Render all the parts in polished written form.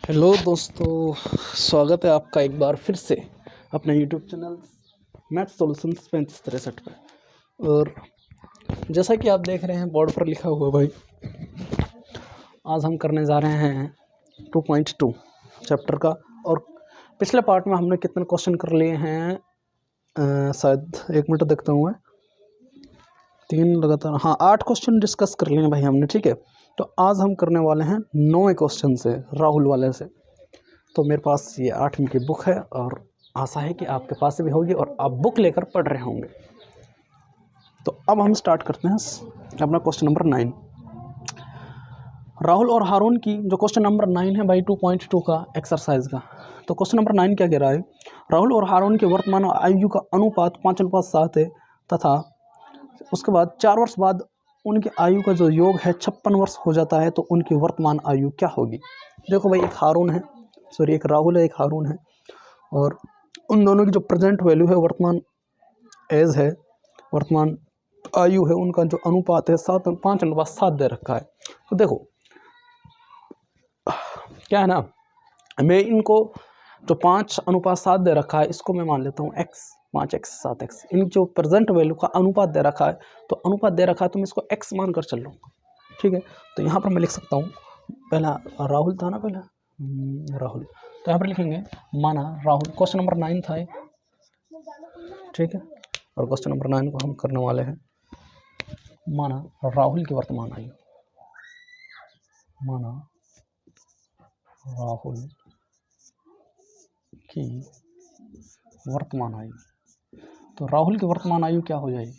Hello दोस्तों, स्वागत है आपका एक बार फिर से अपने यूट्यूब चैनल मैथ सॉल्यूशंस 3563 पे। और जैसा कि आप देख रहे हैं बोर्ड पर लिखा हुआ भाई, आज हम करने जा रहे हैं 2.2 चैप्टर का। और पिछले पार्ट में हमने कितने क्वेश्चन कर लिए हैं, शायद 1 मिनट देखता हूँ मैं, 3 लगातार, हाँ 8 क्वेश्चन डिस्कस कर लिए हैं भाई हमने। ठीक है, तो आज हम करने वाले हैं 9वें क्वेश्चन से, राहुल वाले से। तो मेरे पास ये 8वीं की बुक है और आशा है कि आपके पास भी होगी और आप बुक लेकर पढ़ रहे होंगे। तो अब हम स्टार्ट करते हैं अपना क्वेश्चन नंबर 9। राहुल और हारून की, जो क्वेश्चन नंबर 9 है भाई 2.2 का एक्सरसाइज का। तो क्वेश्चन नंबर 9 क्या कह रहा है, राहुल और हारून के वर्तमान आयु का अनुपात 5:7 है तथा उसके बाद 4 वर्ष बाद उनकी आयु का जो योग है 56 वर्ष हो जाता है, तो उनकी वर्तमान आयु क्या होगी। देखो भाई, एक हारून है, सॉरी एक राहुल है, एक हारून है, और उन दोनों की जो प्रेजेंट वैल्यू है, वर्तमान एज है, वर्तमान आयु है, उनका जो अनुपात है 5:7 दे रखा है। तो देखो क्या है ना, मैं इनको जो 5:7 दे रखा है, इसको मैं मान लेता हूँ x, 5x 7x। इन जो प्रेजेंट वैल्यू का अनुपात दे रखा है, तो अनुपात दे रखा है तो मैं इसको x मान कर चल लूँगा। ठीक है, तो यहाँ पर मैं लिख सकता हूँ, पहला राहुल था ना, पहला राहुल, तो यहाँ पर लिखेंगे माना राहुल, क्वेश्चन नंबर 9 था ये। ठीक है, और क्वेश्चन नंबर 9 को हम करने वाले हैं, माना राहुल की वर्तमान आयु, माना राहुल की वर्तमान आयु। तो राहुल की वर्तमान आयु क्या हो जाएगी,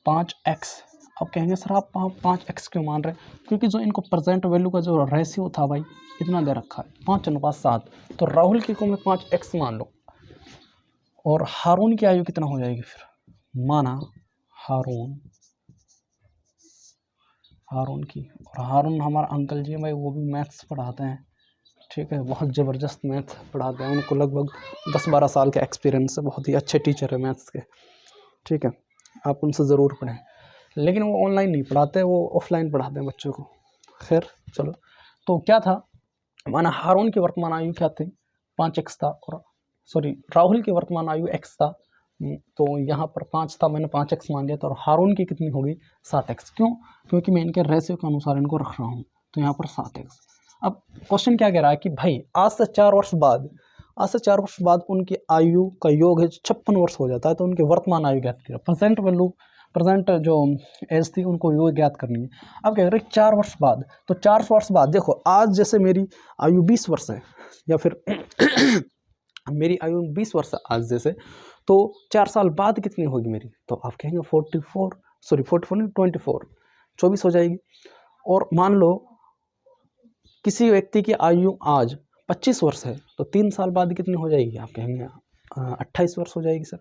5x। अब कहेंगे सर आप 5x क्यों मान रहे हैं, क्योंकि जो इनको प्रेजेंट वैल्यू का जो रेशियो था भाई, इतना दे रखा है 5:7। तो राहुल की को मैं 5x मान लो, और हारून की आयु कितना हो जाएगी फिर, माना हारून की, और हारून हमारा अंकल जी भाई, वो भी मैथ्स पढ़ाते हैं। ठीक है, बहुत ज़बरदस्त मैथ पढ़ाते हैं, उनको लगभग 10-12 साल का एक्सपीरियंस है, बहुत ही अच्छे टीचर है मैथ्स के। ठीक है, आप उनसे ज़रूर पढ़ें, लेकिन वो ऑनलाइन नहीं पढ़ाते, वो ऑफलाइन पढ़ाते हैं बच्चों को। खैर चलो, तो क्या था, माना हारून की वर्तमान आयु क्या थी, 5x था, और सॉरी राहुल की वर्तमान आयु x था, तो यहाँ पर 5 था, मैंने 5x मान लिया था, और हारून की कितनी होगी 7x। क्यों, क्योंकि मैं इनके रेशियो के अनुसार इनको रख रहा हूँ, तो यहाँ पर 7x। अब क्वेश्चन क्या कह रहा है कि भाई आज से 4 वर्ष बाद उनकी आयु का योग है 56 वर्ष हो जाता है, तो उनकी वर्तमान आयु ज्ञात करें, प्रेजेंट वैल्यू, प्रेजेंट जो एज थी उनको योग ज्ञात करनी है। अब क्या करें 4 वर्ष बाद, तो 4 वर्ष बाद देखो, आज जैसे मेरी आयु 20 वर्ष है, या फिर मेरी आयु 20 वर्ष है आज जैसे, तो 4 साल बाद कितनी होगी मेरी, तो आप कहेंगे 44 नहीं 24 हो जाएगी। और मान लो किसी व्यक्ति की आयु आज 25 वर्ष है, तो 3 साल बाद कितनी हो जाएगी, आप कहेंगे 28 वर्ष हो जाएगी सर।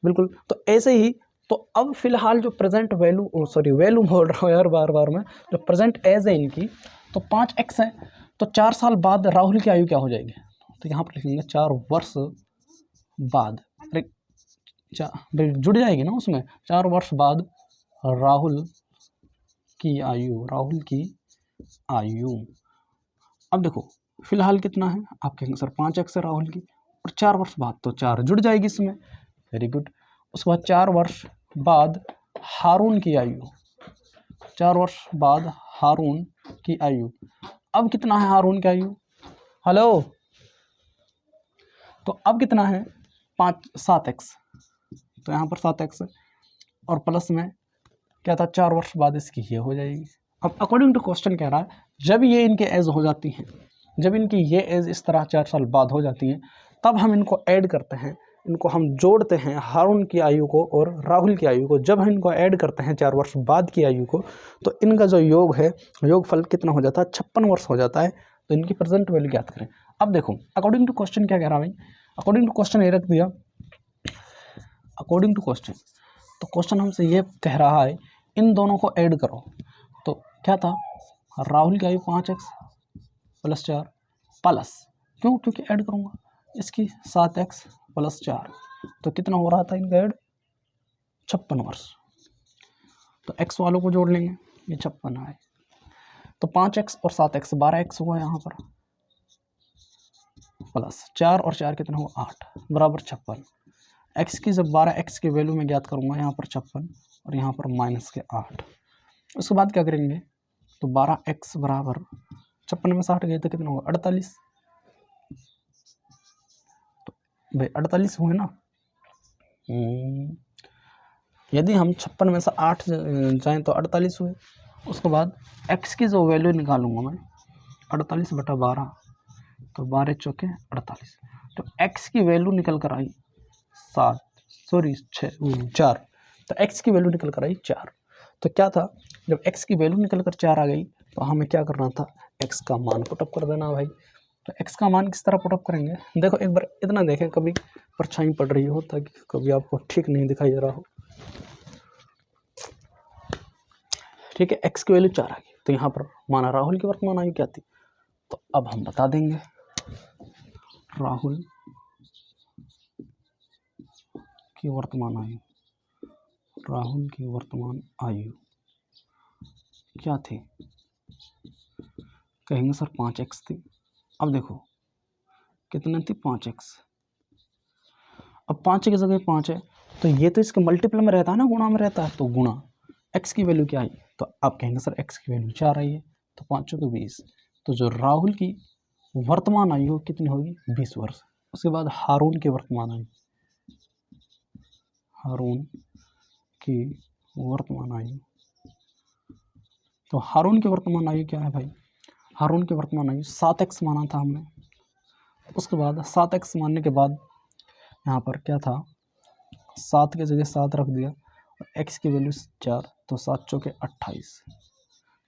बिल्कुल, तो ऐसे ही, तो अब फिलहाल जो प्रेजेंट वैल्यू, सॉरी वैल्यू बोल रहा हूँ यार बार मैं, जो प्रेजेंट एज है इनकी, तो 5x है, तो 4 साल बाद राहुल की आयु क्या हो जाएगी, तो यहाँ पर लिखेंगे 4 वर्ष बाद, अरे जुड़ जाएगी ना उसमें, 4 वर्ष बाद राहुल की आयु। अब देखो फिलहाल कितना है, आप कहेंगे सर 5x है राहुल की, और 4 वर्ष बाद, तो 4 जुड़ जाएगी इसमें, वेरी गुड। उसके बाद 4 वर्ष बाद हारून की आयु, 4 वर्ष बाद हारून की आयु, अब कितना है हारून की आयु, हेलो, तो अब कितना है 7x, तो यहाँ पर 7x है, और प्लस में क्या था, 4 वर्ष बाद इसकी ये हो जाएगी। अब अकॉर्डिंग टू क्वेश्चन कह रहा है, जब ये इनके एज हो जाती हैं, जब इनकी ये एज इस तरह 4 साल बाद हो जाती है, तब हम इनको ऐड करते हैं, इनको हम जोड़ते हैं, हारून की आयु को और राहुल की आयु को। जब हम इनको ऐड करते हैं 4 वर्ष बाद की आयु को, तो इनका जो योग है, योग फल कितना हो जाता है, 56 वर्ष हो जाता है। तो इनकी प्रेजेंट वैल्यू ज्ञात करें। अब देखो अकॉर्डिंग टू क्वेश्चन क्या कह रहा है भाई, अकॉर्डिंग टू क्वेश्चन ये रख दिया, अकॉर्डिंग टू क्वेश्चन, तो क्वेश्चन हमसे ये कह रहा है इन दोनों को ऐड करो। तो क्या था, राहुल की आयु 5x + 4 प्लस, क्यों, क्योंकि ऐड करूँगा इसकी 7x + 4, तो कितना हो रहा था इनका ऐड, 56 वर्ष। तो x वालों को जोड़ लेंगे, ये 56 है, तो 5x और 7x 12x हुआ यहाँ पर, प्लस 4 और 4 कितना हुआ 8 बराबर 56। एक्स की जब 12 एक्स की वैल्यू में ज्ञात करूँगा, यहाँ पर 56 और यहाँ पर माइनस के 8। उसके बाद क्या करेंगे, तो 12x बराबर 56 में 60 गए तो कितना होगा 48। तो भाई 48 हुए ना। यदि हम 56 में से 8 जाएँ तो 48 हुए। उसके बाद x की जो वैल्यू निकालूंगा मैं 48/12, तो 12 चौके 48। तो x की वैल्यू निकल कर आई 4। तो x की वैल्यू निकल कर आई 4। तो क्या था, जब x की वैल्यू निकल कर 4 आ गई तो हमें क्या करना था, x का मान पुटअप कर देना भाई। तो x का मान किस तरह पुटअप करेंगे, देखो एक बार इतना देखें, कभी परछाई पड़ रही हो ताकि कभी आपको ठीक नहीं दिखाई दे रहा हो। ठीक है, x की वैल्यू 4 आ गई, तो यहाँ पर माना राहुल की वर्तमान आयु क्या थी, तो अब हम बता देंगे राहुल की वर्तमान आयु, राहुल की वर्तमान आयु क्या थी, कहेंगे सर 5x थी। अब देखो कितने थी 5x, अब 5 की जगह 5 है तो ये तो इसके मल्टीपल में रहता है ना, गुणा में रहता है, तो गुणा x की वैल्यू क्या आई, तो आप कहेंगे सर x की वैल्यू 4 आई है, तो 5 को 20। तो जो राहुल की वर्तमान आयु कितनी होगी 20 वर्ष। उसके बाद हारून की वर्तमान आयु, हारून की वर्तमान आयु, तो हारून की वर्तमान आयु क्या है भाई, हारून की वर्तमान आयु 7x माना था हमने। उसके बाद 7x मानने के बाद यहाँ पर क्या था, 7 की जगह 7 रख दिया, x की वैल्यू 4, तो 7 चौके 28।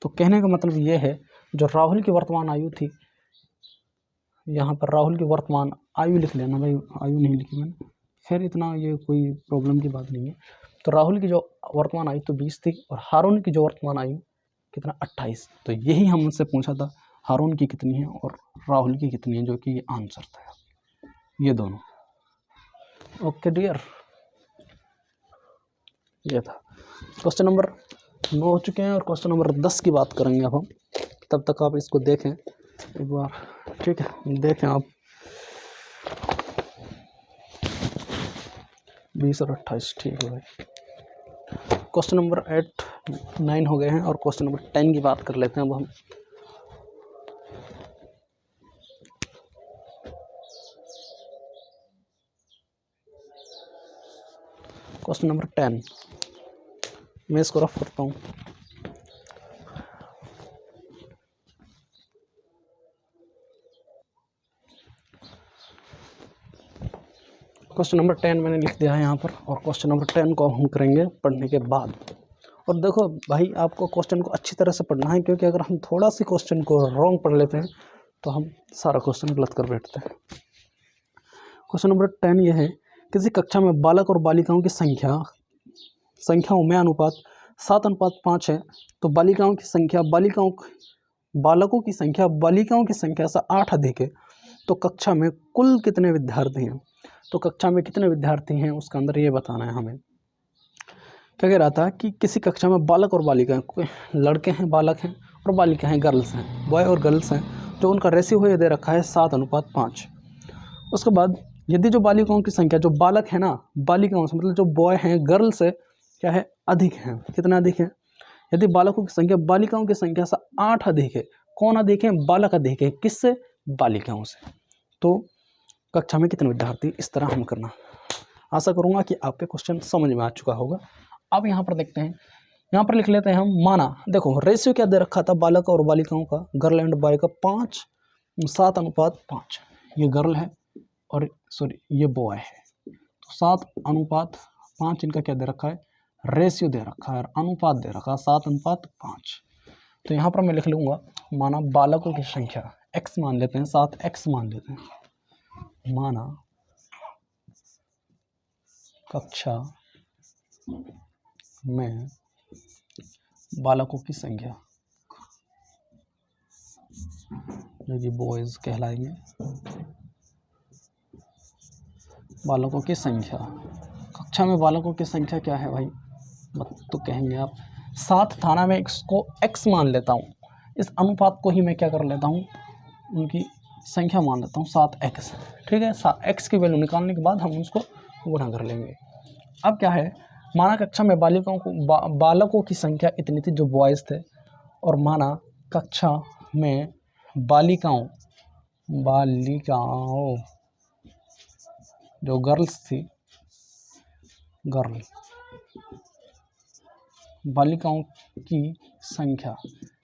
तो कहने का मतलब ये है, जो राहुल की वर्तमान आयु थी, यहाँ पर राहुल की वर्तमान आयु लिख लेना भाई, आयु नहीं लिखी मैंने, खैर इतना ये कोई प्रॉब्लम की बात नहीं है। तो राहुल की जो वर्तमान आयु तो 20 थी और हारून की जो वर्तमान आयु कितना 28। तो यही हम उनसे पूछा था, हारून की कितनी है और राहुल की कितनी है, जो कि ये आंसर था ये दोनों। ओके डियर, ये था क्वेश्चन नंबर 9 हो चुके हैं और क्वेश्चन नंबर 10 की बात करेंगे अब हम। तब तक आप इसको देखें एक बार, ठीक है, देखें आप 20 और 28, ठीक है भाई। क्वेश्चन नंबर 8, 9 हो गए हैं और क्वेश्चन नंबर 10 की बात कर लेते हैं अब हम। क्वेश्चन नंबर 10, मैं इसको रफ करता हूँ। क्वेश्चन नंबर 10 मैंने लिख दिया है यहाँ पर, और क्वेश्चन नंबर 10 को हम करेंगे पढ़ने के बाद। और देखो भाई, आपको क्वेश्चन को अच्छी तरह से पढ़ना है, क्योंकि अगर हम थोड़ा सी क्वेश्चन को रॉन्ग पढ़ लेते हैं तो हम सारा क्वेश्चन गलत कर बैठते हैं। क्वेश्चन नंबर 10 ये है, किसी कक्षा में बालक और बालिकाओं की संख्याओं में अनुपात 7:5 है, तो बालिकाओं की संख्या बालकों की संख्या बालिकाओं की संख्या से 8 अधिक है, तो कक्षा में कुल कितने विद्यार्थी हैं। तो कक्षा में कितने विद्यार्थी हैं उसका अंदर ये बताना है हमें। क्या कह रहा था कि किसी कक्षा में बालक और बालिका, लड़के हैं बालक हैं और बालिका हैं गर्ल्स हैं, बॉय और गर्ल्स हैं, जो उनका रेशियो है दे रखा है 7:5। उसके बाद यदि जो बालिकाओं की संख्या, जो बालक है ना, बालिकाओं से मतलब जो बॉय हैं गर्ल्स से क्या है अधिक हैं, कितना अधिक है, यदि बालकों की संख्या बालिकाओं की संख्या से 8 अधिक है, कौन अधिक है, बालक अधिक है, किससे, बालिकाओं से, तो कक्षा में कितने विद्यार्थी, इस तरह हम करना। आशा करूंगा कि आपके क्वेश्चन समझ में आ चुका होगा। अब यहाँ पर देखते हैं, यहाँ पर लिख लेते हैं हम, माना देखो रेशियो क्या दे रखा था बालक और बालिकाओं का, गर्ल एंड बॉय का 7:5, ये गर्ल है और सॉरी ये बॉय है, तो 7:5 इनका क्या दे रखा है, रेशियो दे रखा है और अनुपात दे रखा है 7:5। तो यहाँ पर मैं लिख लूँगा, माना बालकों की संख्या x मान लेते हैं, 7x मान लेते हैं, माना कक्षा में बालकों की संख्या, जो कि बॉयज कहलाएंगे, बालकों की संख्या, कक्षा में बालकों की संख्या क्या है भाई, तो कहेंगे आप 7 था ना, मैं इसको x मान लेता हूँ, इस अनुपात को ही मैं क्या कर लेता हूँ, उनकी संख्या मान लेता हूँ 7x, ठीक है। x की वैल्यू निकालने के बाद हम उसको गुणा कर लेंगे। अब क्या है, माना कक्षा में बालकों की संख्या इतनी थी जो बॉयज़ थे, और माना कक्षा में बालिकाओं जो गर्ल्स थी, बालिकाओं की संख्या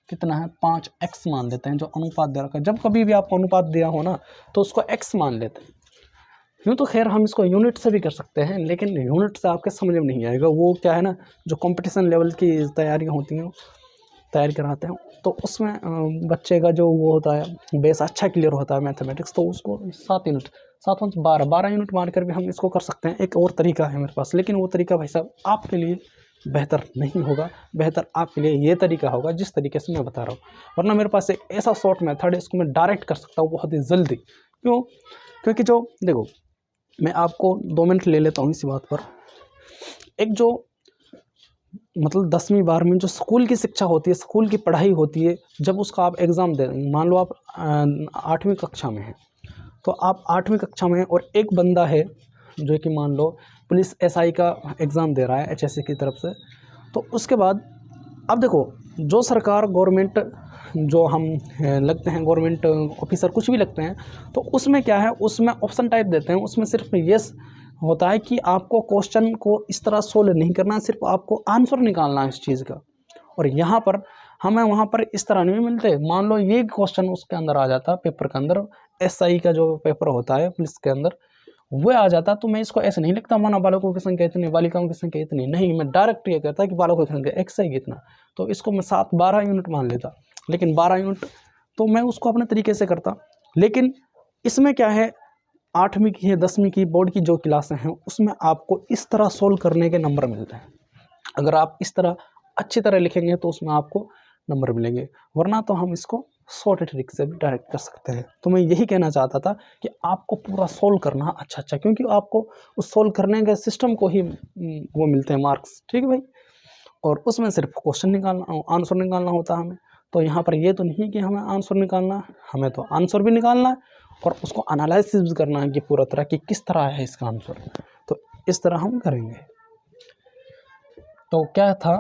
कितना है, 5x मान लेते हैं, जो अनुपात दे रखा है। जब कभी भी आपको अनुपात दिया हो ना तो उसको x मान लेते हैं। यूँ तो खैर हम इसको यूनिट से भी कर सकते हैं, लेकिन यूनिट से आपके समझ में नहीं आएगा। वो क्या है ना, जो कंपटीशन लेवल की तैयारियां होती हैं, तैयारी कराते हैं, तो उसमें बच्चे का जो वो होता है बेस अच्छा क्लियर होता है मैथमेटिक्स, तो उसको 7 यूनिट 7 12 यूनिट मान कर भी हम इसको कर सकते हैं। एक और तरीका है मेरे पास, लेकिन वो तरीका भाई साहब आपके लिए बेहतर नहीं होगा। बेहतर आपके लिए ये तरीका होगा जिस तरीके से मैं बता रहा हूँ। वरना मेरे पास एक ऐसा शॉर्ट मेथड है, इसको मैं डायरेक्ट कर सकता हूँ बहुत ही जल्दी। क्यों? क्योंकि जो देखो, मैं आपको 2 मिनट ले लेता हूँ इसी बात पर। एक जो मतलब 10वीं 12वीं जो स्कूल की शिक्षा होती है, स्कूल की पढ़ाई होती है, जब उसका आप एग्ज़ाम दे देंगे, मान लो आप 8वीं कक्षा में हैं, तो आप 8वीं कक्षा में हैं और एक बंदा है जो कि मान लो पुलिस SI का एग्ज़ाम दे रहा है HSC की तरफ से। तो उसके बाद अब देखो, जो सरकार गवर्नमेंट जो हम लगते हैं, गवर्नमेंट ऑफिसर कुछ भी लगते हैं, तो उसमें क्या है, उसमें ऑप्शन टाइप देते हैं। उसमें सिर्फ येस होता है कि आपको क्वेश्चन को इस तरह सोल्व नहीं करना है, सिर्फ आपको आंसर निकालना है इस चीज़ का। और यहाँ पर हमें वहाँ पर इस तरह नहीं मिलते। मान लो ये क्वेश्चन उसके अंदर आ जाता, पेपर के अंदर, SI का जो पेपर होता है पुलिस के अंदर, वो आ जाता, तो मैं इसको ऐसे नहीं लिखता माना बालकों की संख्या इतनी, बालिकाओं की संख्या इतनी, नहीं, मैं डायरेक्ट ये कहता कि बालकों की संख्या x है कितना, तो इसको मैं 12 यूनिट मान लेता। लेकिन 12 यूनिट तो मैं उसको अपने तरीके से करता। लेकिन इसमें क्या है, 8वीं की है, 10वीं की बोर्ड की जो क्लासें हैं, उसमें आपको इस तरह सोल्व करने के नंबर मिलते हैं। अगर आप इस तरह अच्छी तरह लिखेंगे तो उसमें आपको नंबर मिलेंगे, वरना तो हम इसको शॉर्ट ट्रिक से भी डायरेक्ट कर सकते हैं। तो मैं यही कहना चाहता था कि आपको पूरा सोल्व करना अच्छा, क्योंकि आपको उस सोल्व करने के सिस्टम को ही वो मिलते हैं मार्क्स, ठीक है भाई। और उसमें सिर्फ क्वेश्चन निकालना, आंसर निकालना होता है हमें। तो यहाँ पर ये तो नहीं कि हमें आंसर निकालना है, हमें तो आंसर भी निकालना है और उसको एनालिसिस भी करना है कि पूरा तरह कि किस तरह है इसका आंसर। तो इस तरह हम करेंगे। तो क्या था,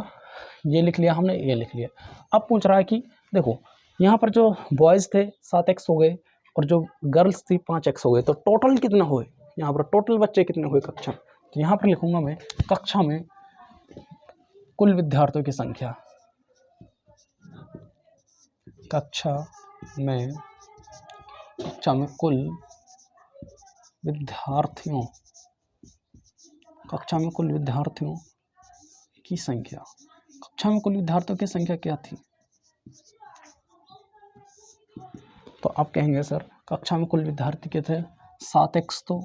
ये लिख लिया हमने, ये लिख लिया। अब पूछ रहा है कि देखो, यहाँ पर जो बॉयज़ थे 7x हो गए और जो गर्ल्स थी 5x हो गए, तो टोटल कितना हुए, यहाँ पर टोटल बच्चे कितने हुए कक्षा। तो यहाँ पर लिखूंगा मैं कक्षा में कुल विद्यार्थियों की संख्या, कक्षा में कुल विद्यार्थियों, कक्षा में कुल विद्यार्थियों की संख्या, कक्षा में कुल विद्यार्थियों की संख्या क्या थी। तो आप कहेंगे सर कक्षा में कुल विद्यार्थी के थे 7x, तो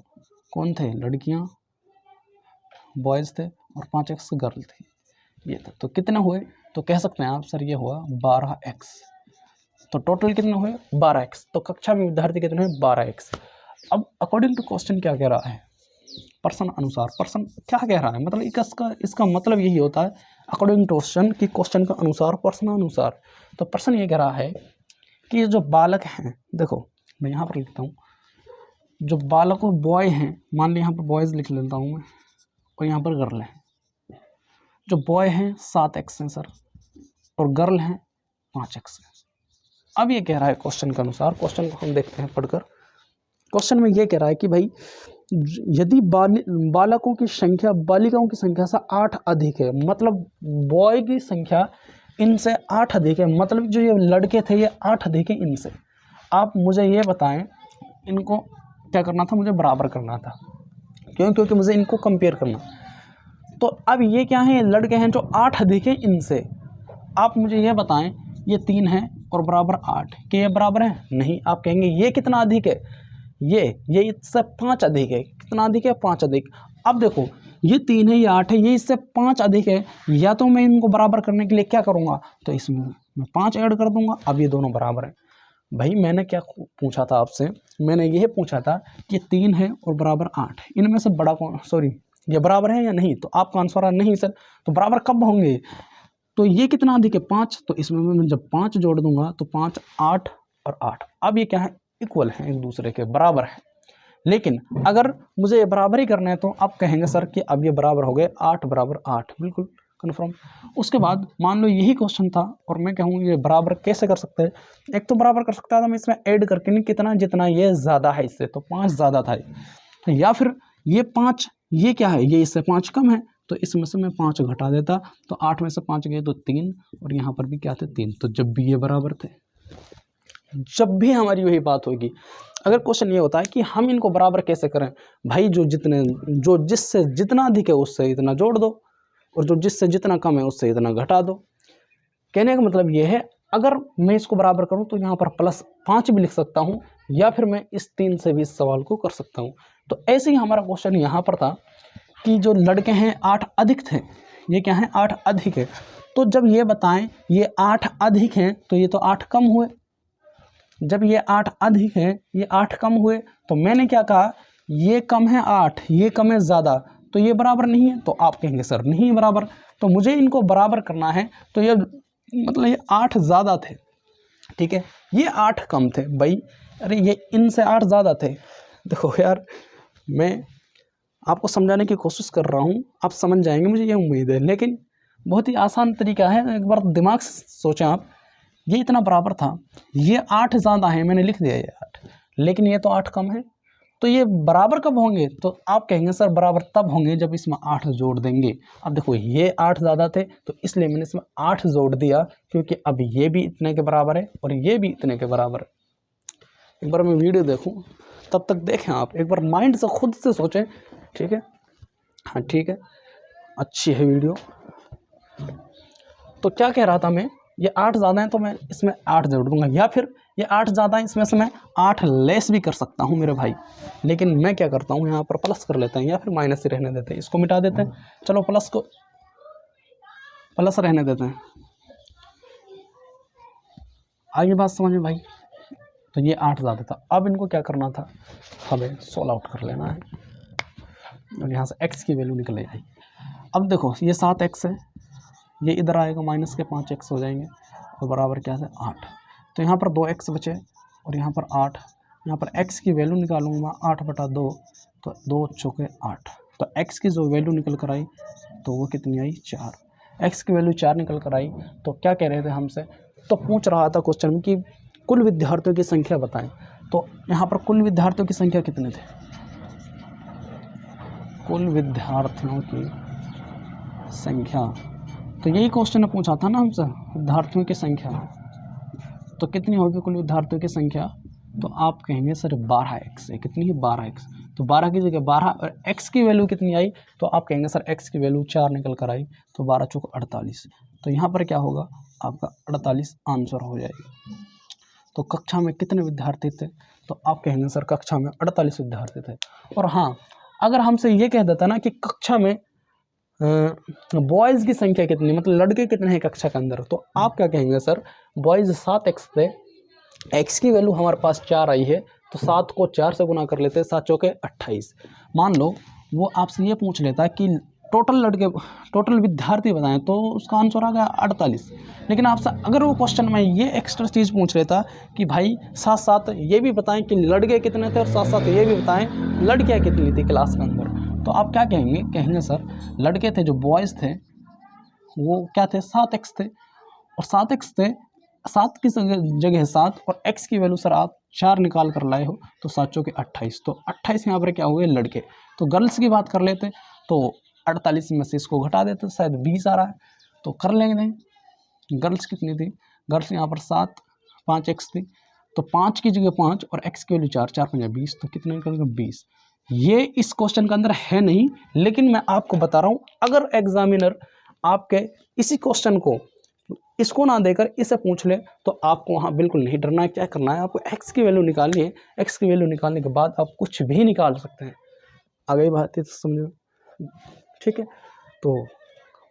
कौन थे, लड़कियां, बॉयज़ थे, और 5x गर्ल थी, ये था। तो कितने हुए, तो कह सकते हैं आप सर ये हुआ 12x। तो टोटल कितने हुए 12x। तो कक्षा में विद्यार्थी कितने हुए 12x। अब अकॉर्डिंग टू क्वेश्चन क्या कह रहा है, पर्सन अनुसार, पर्सन क्या कह रहा है, मतलब इसका मतलब यही होता है अकॉर्डिंग टू क्वेश्चन, कि क्वेश्चन के अनुसार, पर्सन अनुसार। तो पर्सन ये कह रहा है कि जो बालक हैं, देखो मैं यहाँ पर लिखता हूँ, जो बालकों बॉय हैं, मान ली यहाँ पर बॉयज़ लिख लेता हूँ मैं, और यहाँ पर गर्ल है। जो बॉय हैं 7x हैं सर, और गर्ल हैं 5x है। अब ये कह रहा है क्वेश्चन के अनुसार, क्वेश्चन को हम देखते हैं पढ़कर। क्वेश्चन में ये कह रहा है कि भाई यदि बालकों की संख्या बालिकाओं की संख्या से 8 अधिक है, मतलब बॉय की संख्या इनसे 8 अधिक है, मतलब जो ये लड़के थे ये 8 अधिक है इनसे। आप मुझे ये बताएं, इनको क्या करना था, मुझे बराबर करना था। क्यों? क्योंकि मुझे इनको कंपेयर करना। तो अब ये क्या है, लड़के हैं जो 8 अधिक है इनसे। आप मुझे ये बताएं, ये 3 है और बराबर 8, कि ये बराबर है? नहीं। आप कहेंगे ये कितना अधिक है, ये इससे 5 अधिक है। कितना अधिक है? 5 अधिक। अब देखो ये 3 है, ये 8 है, ये इससे 5 अधिक है। या तो मैं इनको बराबर करने के लिए क्या करूँगा, तो इसमें मैं 5 ऐड कर दूंगा। अब ये दोनों बराबर हैं। भाई मैंने क्या पूछा था आपसे, मैंने यह पूछा था कि 3 है और बराबर 8, इनमें से बड़ा कौन, सॉरी ये बराबर है या नहीं। तो आपका आंसर है नहीं सर। तो बराबर कब होंगे, तो ये कितना अधिक है 5, तो इसमें मैं जब 5 जोड़ दूंगा तो 5 8 और 8। अब ये क्या है, इक्वल हैं, एक दूसरे के बराबर हैं। लेकिन अगर मुझे बराबर ही करना है तो आप कहेंगे सर कि अब ये बराबर हो गए 8 बराबर 8, बिल्कुल कन्फर्म। उसके बाद मान लो यही क्वेश्चन था और मैं कहूँ ये बराबर कैसे कर सकते हैं। एक तो बराबर कर सकता था मैं इसमें ऐड करके, नहीं कितना जितना ये ज़्यादा है इससे, तो 5 ज़्यादा था, या फिर ये 5, ये क्या है, ये इससे 5 कम है, तो इसमें से मैं 5 घटा देता, तो 8 में से 5 गए तो 3, और यहाँ पर भी क्या थे 3, तो जब भी ये बराबर थे, जब भी हमारी वही बात होगी। अगर क्वेश्चन ये होता है कि हम इनको बराबर कैसे करें, भाई जो जिससे जितना अधिक है उससे इतना जोड़ दो, और जो जिससे जितना कम है उससे इतना घटा दो। कहने का मतलब ये है, अगर मैं इसको बराबर करूं तो यहाँ पर +5 भी लिख सकता हूं, या फिर मैं इस 3 से भी इस सवाल को कर सकता हूं। तो ऐसे ही हमारा क्वेश्चन यहाँ पर था कि जो लड़के हैं 8 अधिक थे, ये क्या है 8 अधिक है, तो जब ये बताएं ये 8 अधिक हैं तो ये तो 8 कम हुए, जब ये 8 अधिक है ये 8 कम हुए, तो मैंने क्या कहा, ये कम है 8, ये कम है ज़्यादा, तो ये बराबर नहीं है, तो आप कहेंगे सर नहीं बराबर, तो मुझे इनको बराबर करना है, तो ये मतलब ये 8 ज़्यादा थे, ठीक है, ये 8 कम थे भाई, अरे ये इनसे 8 ज़्यादा थे। देखो यार, मैं आपको समझाने की कोशिश कर रहा हूँ, आप समझ जाएंगे मुझे ये उम्मीद है, लेकिन बहुत ही आसान तरीका है, एक बार दिमाग से सोचें आप। ये इतना बराबर था, ये 8 ज़्यादा है, मैंने लिख दिया ये 8, लेकिन ये तो 8 कम है, तो ये बराबर कब होंगे, तो आप कहेंगे सर बराबर तब होंगे जब इसमें 8 जोड़ देंगे। अब देखो ये 8 ज़्यादा थे तो इसलिए मैंने इसमें 8 जोड़ दिया, क्योंकि अब ये भी इतने के बराबर है और ये भी इतने के बराबर है। एक बार मैं वीडियो देखूं, तब तक देखें आप, एक बार माइंड से खुद से सोचें, ठीक है, हाँ ठीक है, अच्छी है वीडियो। तो क्या कह रहा था मैं, ये 8 ज़्यादा है तो मैं इसमें 8 जोड़ दूंगा, या फिर ये 8 ज़्यादा है इसमें से मैं 8 लेस भी कर सकता हूँ मेरे भाई, लेकिन मैं क्या करता हूँ यहाँ पर प्लस कर लेते हैं, या फिर माइनस ही रहने देते हैं, इसको मिटा देते हैं, चलो प्लस को प्लस रहने देते हैं। आगे बात समझ भाई, तो ये 8 ज़्यादा था, अब इनको क्या करना था, हमें सोल्व आउट कर लेना है, और यहाँ से x की वैल्यू निकल जाएगी। अब देखो ये 7x है, ये इधर आएगा माइनस के 5x हो जाएंगे, और बराबर क्या है 8, तो यहाँ पर 2x बचे और यहाँ पर 8, यहाँ पर x की वैल्यू निकालूंगा 8/2, तो 2 चौके 8, तो x की जो वैल्यू निकल कर आई तो वो कितनी आई 4, x की वैल्यू 4 निकल कर आई। तो क्या कह रहे थे हमसे, तो पूछ रहा था क्वेश्चन में कि कुल विद्यार्थियों की संख्या बताएं, तो यहाँ पर कुल विद्यार्थियों की संख्या कितने थे, कुल विद्यार्थियों की संख्या, तो यही क्वेश्चन पूछा था ना हमसे, विद्यार्थियों की संख्या, तो कितनी होगी कुल विद्यार्थियों की संख्या, तो आप कहेंगे सर 12x है, कितनी है 12x, तो 12 की जगह 12, और x की वैल्यू कितनी आई, तो आप कहेंगे सर x की वैल्यू 4 निकल कर आई, तो 12 चौक 48, तो यहाँ पर क्या होगा आपका 48 आंसर हो जाएगा। तो कक्षा में कितने विद्यार्थी थे, तो आप कहेंगे सर कक्षा में 48 विद्यार्थी थे। और हाँ, अगर हमसे ये कह देता ना कि कक्षा में बॉयज़ की संख्या कितनी, मतलब लड़के कितने हैं कक्षा के अंदर, तो आप क्या कहेंगे सर बॉयज़ 7x थे, x की वैल्यू हमारे पास 4 आई है, तो 7 को 4 से गुना कर लेते हैं, 7 चौके 28। मान लो वो आपसे ये पूछ लेता है कि टोटल विद्यार्थी बताएं, तो उसका आंसर आ गया 48, लेकिन आपसे अगर वो क्वेश्चन में ये एक्स्ट्रा चीज़ पूछ लेता कि भाई साथ साथ ये भी बताएं कि लड़के कितने थे, और साथ साथ ये भी बताएं लड़कियां कितनी थी क्लास के अंदर, तो आप क्या कहेंगे सर लड़के थे जो बॉयज़ थे वो क्या थे 7x थे, और 7x थे, 7 की जगह 7, और x की वैल्यू सर आप 4 निकाल कर लाए हो, तो 7 चौके 28, तो 28 यहाँ पर क्या हुए लड़के। तो गर्ल्स की बात कर लेते तो 48 में से इसको घटा देते, शायद 20 आ रहा है, तो कर लेंगे। गर्ल्स कितनी थी, गर्ल्स यहाँ पर 7, 5x थी, तो 5 की जगह 5 और x की वैल्यू 4, 4 5 20, तो कितने निकल गए 20। ये इस क्वेश्चन के अंदर है नहीं, लेकिन मैं आपको बता रहा हूँ अगर एग्जामिनर आपके इसी क्वेश्चन को इसको ना देकर इसे पूछ ले तो आपको वहाँ बिल्कुल नहीं डरना है। क्या करना है, आपको x की वैल्यू निकालनी है, x की वैल्यू निकालने के बाद आप कुछ भी निकाल सकते हैं। आगे बात है तो समझो, ठीक है। तो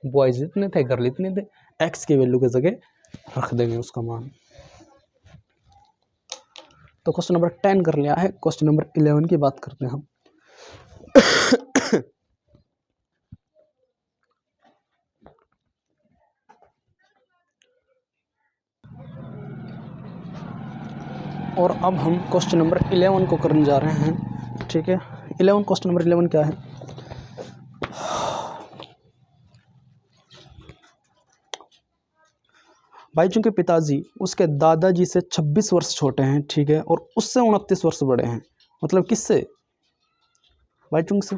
बॉयज इतने थे, गर्ल इतने थे, x की वैल्यू की जगह रख देंगे उसका मान। तो क्वेश्चन नंबर 10 कर लिया है, क्वेश्चन नंबर 11 की बात करते हैं हम। और अब हम क्वेश्चन नंबर 11 को करने जा रहे हैं। ठीक है, 11 क्वेश्चन नंबर 11 क्या है? बाईचुंग के पिताजी उसके दादाजी से 26 वर्ष छोटे हैं, ठीक है, और उससे 29 वर्ष बड़े हैं। मतलब किससे? बाईचुंग से।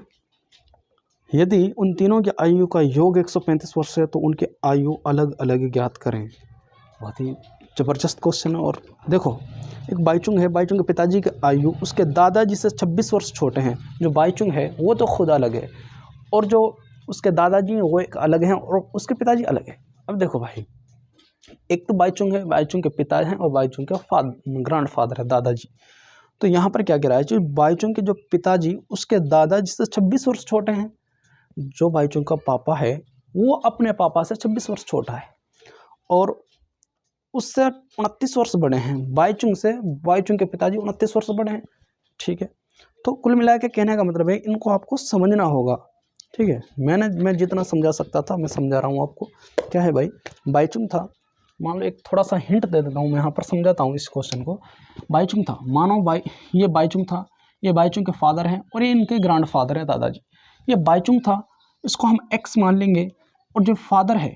यदि उन तीनों की आयु का योग 135 वर्ष है तो उनकी आयु अलग अलग ज्ञात करें। बहुत ही ज़बरदस्त क्वेश्चन है। और देखो, एक बाईचुंग है, बाईचुंग के पिताजी की आयु उसके दादाजी से 26 वर्ष छोटे हैं। जो बाईचुंग है वो तो खुद अलग है, और जो उसके दादाजी हैं वो एक अलग हैं, और उसके पिताजी अलग है। अब देखो भाई, एक तो बाईचुंग है, बाईचुंग के पिता हैं, और बाईचुंग के ग्रैंड फादर है, दादाजी। तो यहाँ पर क्या कह रहा है, जो बाईचुंग के जो पिताजी उसके दादाजी से 26 वर्ष छोटे हैं। जो बाईचुंग का पापा है वो अपने पापा से 26 वर्ष छोटा है, और उससे 29 वर्ष बड़े हैं। बाईचुंग से बाईचुंग के पिताजी 29 वर्ष बड़े हैं। ठीक है, तो कुल मिला के कहने का मतलब है इनको आपको समझना होगा। ठीक है, मैं जितना समझा सकता था मैं समझा रहा हूँ आपको। क्या है भाई, बाईचुंग था, मान लो, एक थोड़ा सा हिंट दे देता हूँ मैं यहाँ पर, समझाता हूँ इस क्वेश्चन को। बाईचुंग था, मानो ये बाईचुंग था, ये बाईचुंग के फादर हैं, और ये इनके ग्रैंड फादर है, दादाजी। ये बाईचुंग था, इसको हम एक्स मान लेंगे, और जो फादर है,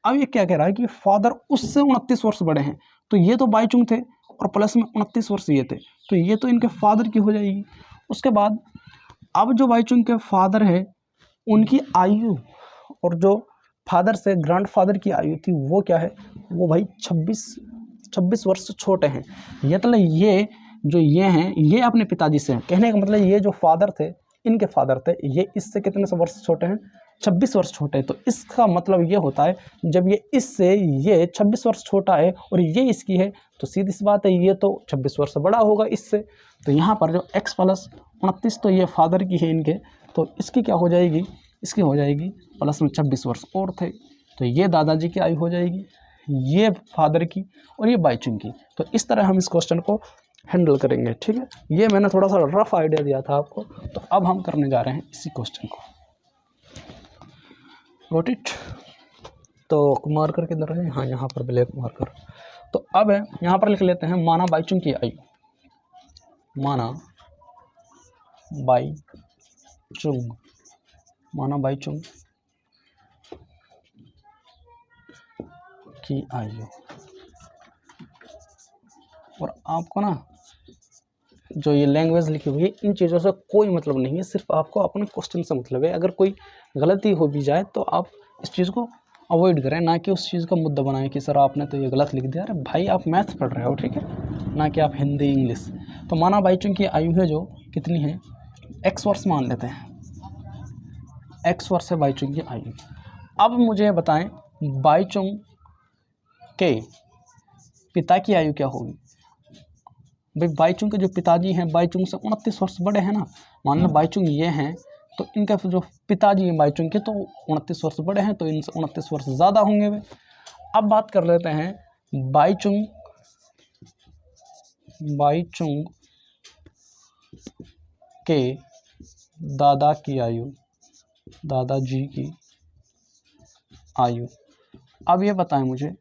अब ये क्या कह रहा है कि फादर उससे 29 वर्ष बड़े हैं। तो ये तो बाईचुंग थे, और प्लस में 29 वर्ष ये थे, तो ये तो इनके फादर की हो जाएगी। उसके बाद अब जो बाईचुंग के फादर है उनकी आयु, और जो फादर से ग्रैंड फादर की आयु थी वो क्या है, वो भाई 26 वर्ष छोटे हैं। ये मतलब ये हैं, ये अपने पिताजी से हैं। कहने का मतलब ये जो फादर थे, इनके फादर थे, ये इससे कितने से वर्ष छोटे हैं? 26 वर्ष छोटे हैं। तो इसका मतलब ये होता है, जब ये इससे ये 26 वर्ष छोटा है और ये इसकी है, तो सीधी सी बात है ये तो 26 वर्ष बड़ा होगा इससे। तो यहाँ पर जो x प्लस 29, तो ये फादर की है इनके, तो इसकी क्या हो जाएगी? इसकी हो जाएगी प्लस में 26 वर्ष और थे, तो ये दादाजी की आयु हो जाएगी, ये फादर की, और ये बाईचुंग की। तो इस तरह हम इस क्वेश्चन को हैंडल करेंगे। ठीक है, ये मैंने थोड़ा सा रफ आइडिया दिया था आपको। तो अब हम करने जा रहे हैं इसी क्वेश्चन को। Got it? तो मार्कर किधर है? हाँ, यहाँ पर ब्लैक मार्कर। तो अब यहाँ पर लिख लेते हैं, माना बाईचुंग की आयु, माना बाईचुंग की आयु। और आपको ना जो ये लैंग्वेज लिखी हुई है, इन चीज़ों से कोई मतलब नहीं है, सिर्फ आपको अपने क्वेश्चन से मतलब है। अगर कोई गलती हो भी जाए तो आप इस चीज़ को अवॉइड करें, ना कि उस चीज़ का मुद्दा बनाएं कि सर आपने तो ये गलत लिख दिया। अरे भाई, आप मैथ्स पढ़ रहे हो, ठीक है, ना कि आप हिंदी इंग्लिश। तो माना बाईचुंग की आयु है जो कितनी है, x वर्ष मान लेते हैं, x वर्ष है बाईचुंग की आयु। अब मुझे बताएं बाईचुंग के पिता की आयु क्या होगी। भाई, बाईचुंग के जो पिताजी हैं बाईचुंग से 29 वर्ष बड़े हैं ना। मान लो बाईचुंग ये हैं, तो इनका जो पिताजी हैं बाईचुंग के, तो 29 वर्ष बड़े हैं, तो इनसे 29 वर्ष ज़्यादा होंगे वे। अब बात कर लेते हैं बाईचुंग के दादा की आयु, दादाजी की आयु। अब ये बताएं मुझे,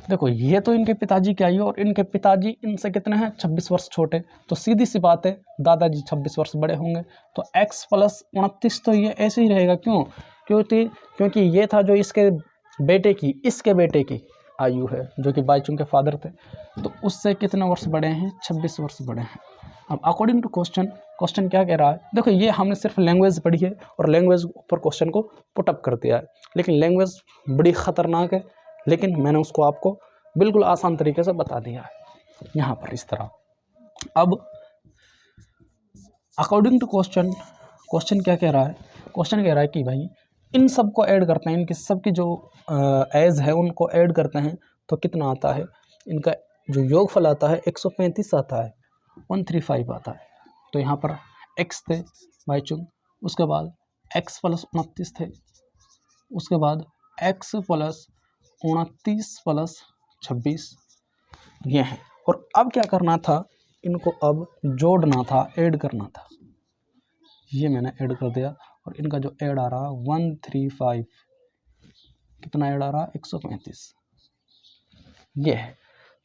देखो ये तो इनके पिताजी की आयु, और इनके पिताजी इनसे कितने हैं, 26 वर्ष छोटे। तो सीधी सी बात है दादाजी 26 वर्ष बड़े होंगे। तो x प्लस 29 तो ये ऐसे ही रहेगा। क्यों? क्योंकि ये था जो इसके बेटे की आयु है, जो कि बाईचुंग के फादर थे। तो उससे कितने वर्ष बड़े हैं, 26 वर्ष बड़े हैं। अब अकॉर्डिंग टू क्वेश्चन क्या कह रहा है, देखो ये हमने सिर्फ लैंग्वेज पढ़ी है और लैंग्वेज पर क्वेश्चन को पुटअप कर दिया है, लेकिन लैंग्वेज बड़ी ख़तरनाक है, लेकिन मैंने उसको आपको बिल्कुल आसान तरीके से बता दिया है यहाँ पर इस तरह। अब अकॉर्डिंग टू क्वेश्चन क्या कह रहा है, क्वेश्चन कह रहा है कि भाई इन सब को ऐड करते हैं, इनकी सब की जो एज है उनको ऐड करते हैं, तो कितना आता है, इनका जो योगफल आता है 135 आता है, 135 आता है। तो यहाँ पर x थे बाईचुंग, उसके बाद x प्लस 29 थे, उसके बाद x प्लस 29 प्लस 26 ये हैं। और अब क्या करना था, इनको अब जोड़ना था, ऐड करना था। ये मैंने ऐड कर दिया, और इनका जो ऐड आ रहा 135, कितना ऐड आ रहा 135, ये है।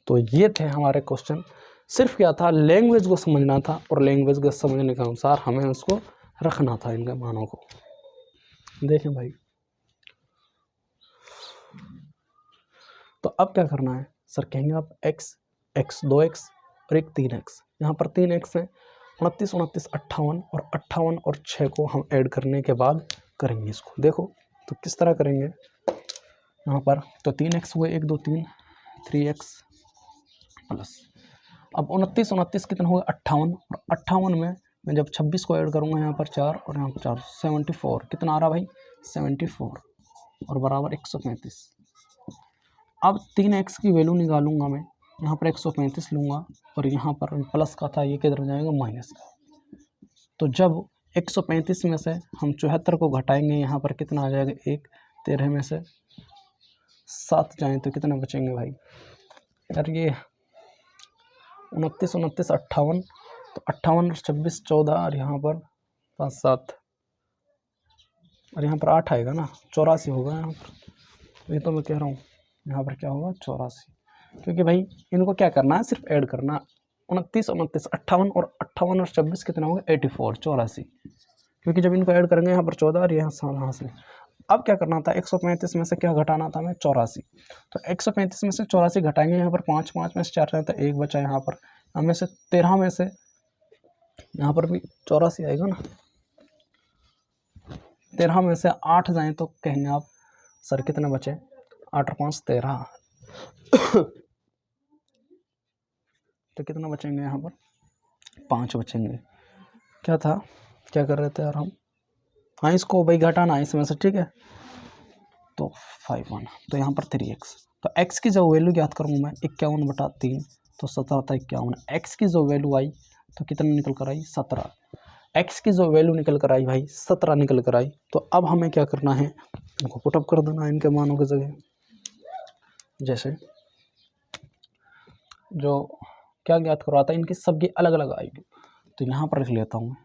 तो ये थे हमारे क्वेश्चन। सिर्फ क्या था, लैंग्वेज को समझना था और लैंग्वेज को समझने के अनुसार हमें उसको रखना था इनके मानों को। देखें भाई, तो अब क्या करना है सर, कहेंगे आप x 2x और एक 3x। यहाँ पर 3x है, 29 29 58 और 58 और 6 को हम ऐड करने के बाद करेंगे इसको। देखो तो किस तरह करेंगे यहाँ पर, तो 3x हुए 1 2 3 3x प्लस, अब 29 29 कितना होगा 58 और 58 में मैं जब 26 को ऐड करूँगा यहाँ पर 4 और यहाँ पर 4 74, कितना आ रहा भाई 74 और बराबर 135। अब 3x की वैल्यू निकालूंगा मैं, यहाँ पर 135 लूँगा और यहाँ पर प्लस का था, ये किधर जाएगा माइनस का। तो जब 135 में से हम 74 को घटाएंगे, यहाँ पर कितना आ जाएगा 1, 13 में से 7 जाएँ तो कितना बचेंगे भाई यार, ये 29 29 58, तो 58 और 26 14 और यहाँ पर 5 7 और यहाँ पर 8 आएगा ना, 84 होगा यहाँ पर। ये तो मैं कह रहा हूँ यहाँ पर क्या होगा 84, क्योंकि भाई इनको क्या करना है, सिर्फ ऐड करना। 29 29 58 और 58 और 26 कितना होगा 84 84, क्योंकि जब इनको ऐड करेंगे यहाँ पर 14 और यहाँ से। अब क्या करना था, 135 में से क्या घटाना था हमें 84, तो 135 में से 84 घटाएंगे, यहाँ पर 5 5 में से 4 रहता है, 1 बचा यहाँ पर, हमें से 13 में से यहाँ पर भी 84 आएगा ना, 13 में से 8 जाएँ तो कहेंगे आप सर कितने बचे, 8 और 5 13 तो कितना बचेंगे यहाँ पर 5 बचेंगे। क्या था, क्या कर रहे थे यार हम, हाँ इसको भाई घटाना है इसमें से, ठीक है, तो 5 1, तो यहाँ पर 3x, तो x की जो वैल्यू याद करूँगा मैं 51/3, तो 17 था 51। x की जो वैल्यू आई तो कितना निकल कर आई 17, x की जो वैल्यू निकल कर आई भाई 17 निकल कर आई। तो अब हमें क्या करना है, इनको पुटअप कर देना है इनके मानों की जगह। जैसे जो क्या ज्ञात करवाता है, इनकी सबकी अलग अलग आएगी, तो यहाँ पर लिख लेता हूँ मैं,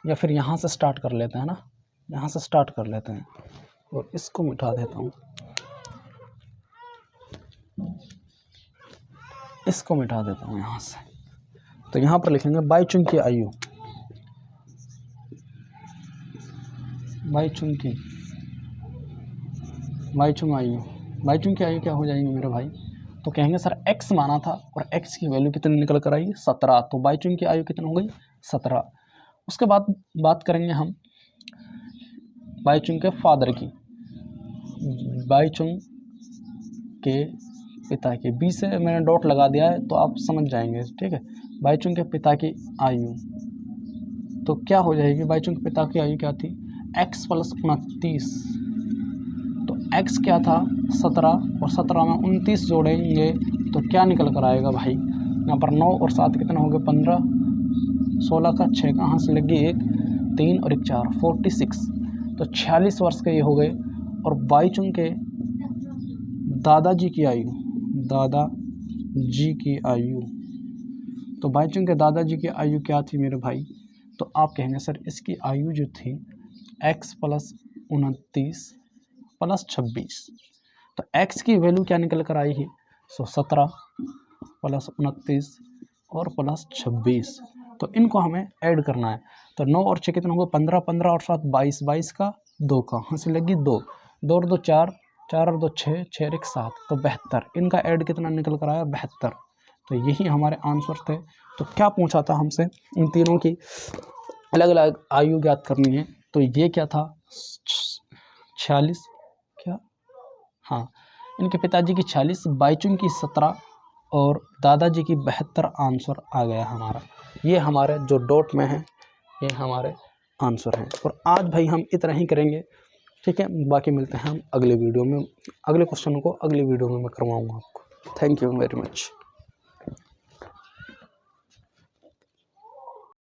या फिर यहाँ से स्टार्ट कर लेते हैं ना, यहाँ से स्टार्ट कर लेते हैं और इसको मिटा देता हूँ, इसको मिटा देता हूँ यहाँ से। तो यहाँ पर लिखेंगे बाईचुंग की आयु, बाईचुंग आयु, बाईचुंग की आयु क्या हो जाएगी मेरे भाई, तो कहेंगे सर x माना था और x की वैल्यू कितनी निकल कर आई 17, तो बाईचुंग की आयु कितनी हो गई 17। उसके बाद बात करेंगे हम बाईचुंग के फादर की, बाईचुंग के पिता की, बी से मैंने डॉट लगा दिया है तो आप समझ जाएंगे, ठीक है। बाईचुंग के पिता की आयु तो क्या हो जाएगी, बाईचुंग के पिता की आयु क्या थी x + 29, तो x क्या था 17 और 17 में 29 जोड़ेंगे तो क्या निकल कर आएगा भाई, यहाँ पर 9 और 7 कितना हो गया 15, 16 का 6 कहाँ से लगी 1 3 और 1 4 46, तो 46 वर्ष के ये हो गए। और बाईचुंग के दादाजी की आयु, दादाजी की आयु, तो बाईचुंग के दादाजी की आयु क्या थी मेरे भाई, तो आप कहेंगे सर इसकी आयु जो थी x + 29 + 26, तो x की वैल्यू क्या निकल कर आई है 17 + 29 और + 26, तो इनको हमें ऐड करना है। तो 9 और 6 कितना होगा 15, 15 और 7 22, 22 का 2 कहाँ से लगी 2, 2 और 2 4, 4 और 2 6, 6 और 1 7, तो 72, इनका ऐड कितना निकल कर आया 72। तो यही हमारे आंसर थे। तो क्या पूछा था हमसे, इन तीनों की अलग अलग आयु ज्ञात करनी है, तो ये क्या था 46, क्या हाँ इनके पिताजी की 46, बाईचुंग की 17 और दादाजी की 72 आंसर आ गया हमारा। ये हमारे जो डॉट में है ये हमारे आंसर हैं। और आज भाई हम इतना ही करेंगे, ठीक है, बाकी मिलते हैं हम अगले वीडियो में, अगले क्वेश्चन को अगले वीडियो में मैं करवाऊँगा आपको। Thank you very much.